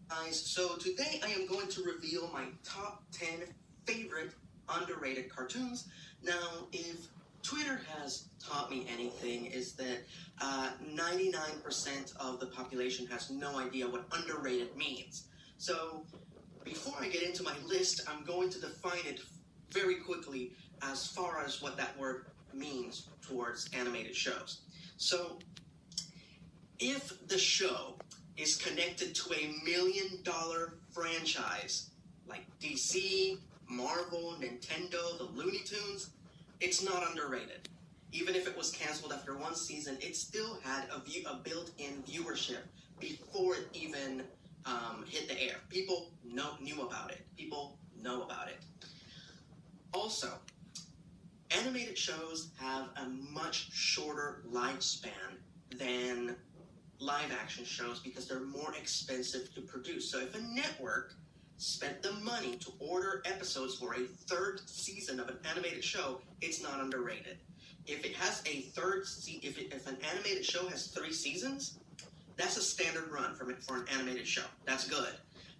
Guys, so today I am going to reveal my top 10 favorite underrated cartoons. Now, if Twitter has taught me anything, is that 99% of the population has no idea what underrated means. So, before I get into my list, I'm going to define it very quickly as far as what that word means towards animated shows. So, if the show is connected to $1 million franchise like DC, Marvel, Nintendo, the Looney Tunes, it's not underrated. Even if it was canceled after one season, it still had a built-in viewership before it even hit the air. People knew about it. People know about it. Also, animated shows have a much shorter lifespan than live action shows because they're more expensive to produce. So if a network spent the money to order episodes for a third season of an animated show, it's not underrated. If it has a if an animated show has 3 seasons, that's a standard run for an animated show. That's good.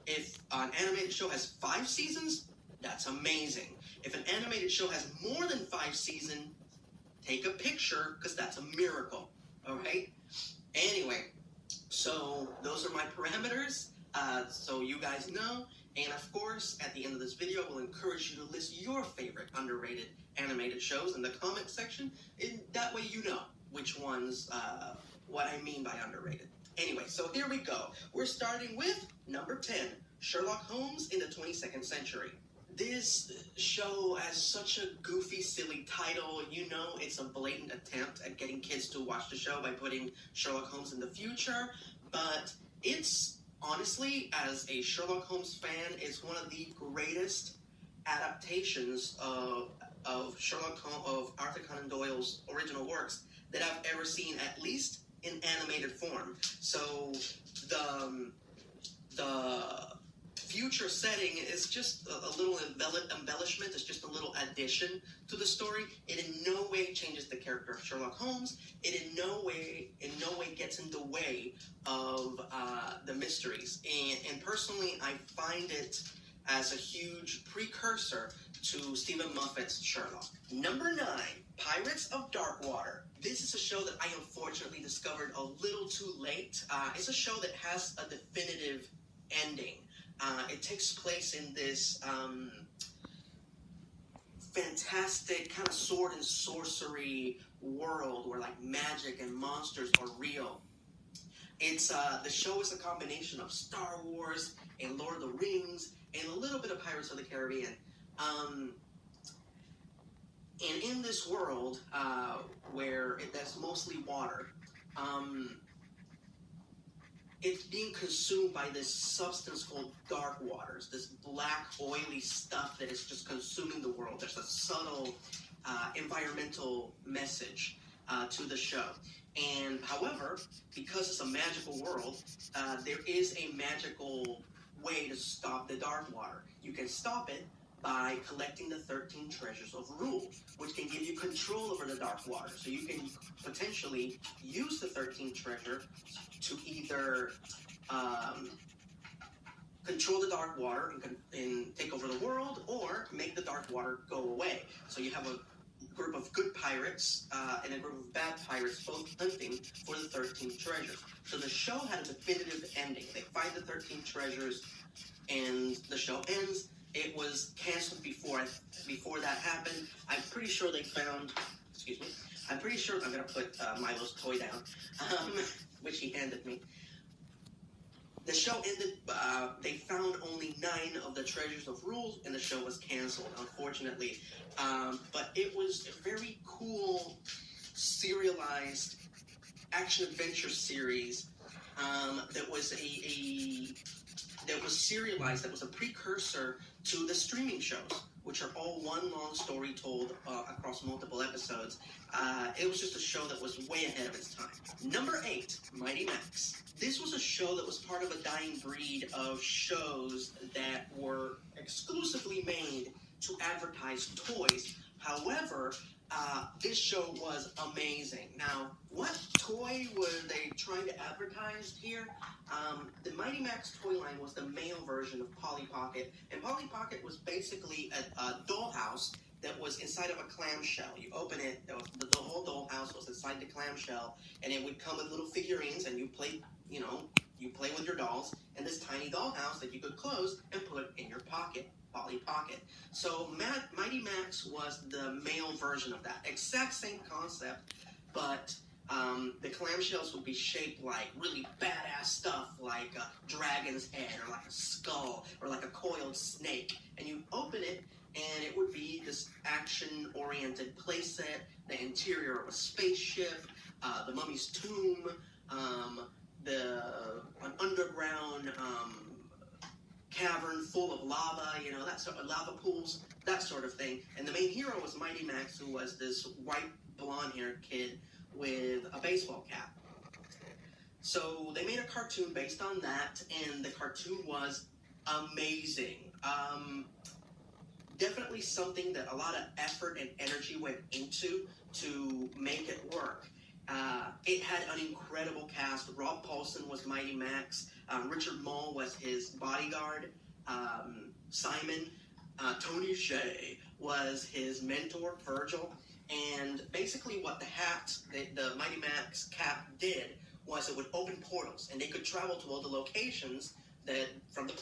If an animated show has 5 seasons, that's amazing. If an animated show has more than 5 seasons, take a picture because that's a miracle. All right? Anyway, so those are my parameters, so you guys know. And of course, at the end of this video, I will encourage you to list your favorite underrated animated shows in the comment section. And that way you know which ones, what I mean by underrated. Anyway, so here we go. We're starting with number 10, Sherlock Holmes in the 22nd Century. This show has such a goofy, silly title. You know it's a blatant attempt at getting kids to watch the show by putting Sherlock Holmes in the future. But it's, honestly, as a Sherlock Holmes fan, it's one of the greatest adaptations of Arthur Conan Doyle's original works that I've ever seen, at least in animated form. So the future setting is just a little embellishment. It's just a little addition to the story. It in no way changes the character of Sherlock Holmes. It in no way gets in the way of the mysteries. And personally, I find it as a huge precursor to Stephen Moffat's Sherlock. Number 9, Pirates of Darkwater. This is a show that I unfortunately discovered a little too late. It's a show that has a definitive ending. It takes place in this fantastic kind of sword and sorcery world where like magic and monsters are real. It's the show is a combination of Star Wars and Lord of the Rings and a little bit of Pirates of the Caribbean. And in this world where that's mostly water, it's being consumed by this substance called dark waters, this black, oily stuff that is just consuming the world. There's a subtle environmental message to the show. And however, because it's a magical world, there is a magical way to stop the dark water. You can stop it by collecting the 13 treasures of rule, which can give you control over the dark water. So you can potentially use the 13 treasure to either control the dark water and take over the world, or make the dark water go away. So you have a group of good pirates and a group of bad pirates both hunting for the 13 treasures. So the show had a definitive ending. They find the 13 treasures and the show ends. It was canceled before that happened. I'm pretty sure they found, I'm pretty sure, I'm going to put Milo's toy down, which he handed me. The show ended, they found only 9 of the treasures of rules, and the show was canceled, unfortunately. But it was a very cool, serialized action-adventure series that was that was serialized, that was a precursor to the streaming shows, which are all one long story told across multiple episodes. It was just a show that was way ahead of its time. Number 8, Mighty Max. This was a show that was part of a dying breed of shows that were exclusively made to advertise toys. However, this show was amazing. Now, what toy were they trying to advertise here? The Mighty Max toy line was the male version of Polly Pocket, and Polly Pocket was basically a dollhouse that was inside of a clamshell. You open it, the whole dollhouse was inside the clamshell, and it would come with little figurines, and you play with your dolls in this tiny dollhouse that you could close and put in your pocket. Polly Pocket. So Mighty Max was the male version of that. Exact same concept, but the clamshells would be shaped like really badass stuff, like a dragon's head, or like a skull, or like a coiled snake. And you open it, and it would be this action-oriented playset, the interior of a spaceship, the mummy's tomb, an underground cavern full of lava, that sort of lava pools, that sort of thing. And the main hero was Mighty Max, who was this white blonde-haired kid with a baseball cap. So they made a cartoon based on that, and the cartoon was amazing. Definitely something that a lot of effort and energy went into to make it work. It had an incredible cast. Rob Paulsen was Mighty Max. Richard Mole was his bodyguard. Simon, Tony Hsieh was his mentor, Virgil. And basically what the Mighty Max cap did was it would open portals, and they could travel to all the locations that from the